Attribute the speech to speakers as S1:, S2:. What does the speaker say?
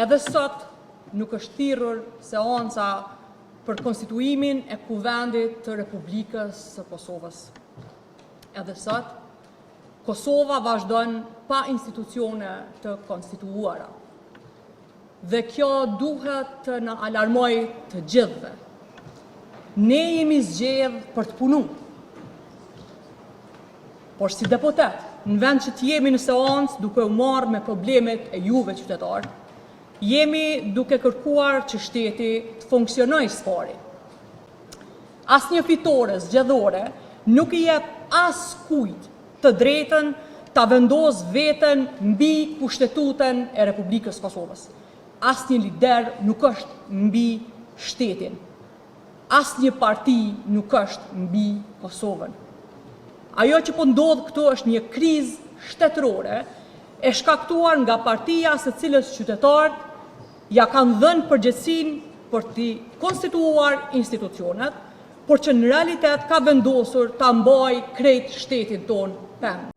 S1: Edhe sot nuk është thirrur seanca për konstituimin e Kuvendit të Republikës së Kosovës. Edhe sot, Kosova vazhdon pa institucione të konstituuara. Dhe kjo duhet të na alarmoj të gjithëve. Ne jemi zgjedhur për të punuar. Por si deputet, në vend që të jemi në seancë duke u marrë me problemet e juve qytetarë, jemi duke kërkuar që shteti të funksionojë së pari. Asnjë fitore zgjedhore nuk i jep askujt të drejtën ta vendos veten mbi Kushtetutën e Republikës Kosovës. Asnjë lider nuk është mbi shtetin. Asnjë parti nuk është mbi Kosovën. Ajo që po ndodh këtu është një krizë shtetërore e shkaktuar nga partia së cilës qytetarët ja kanë dhënë përgjegjësinë për të konstituuar institucionet, por që në realitet ka vendosur ta mbajë krejt shtetin ton pend.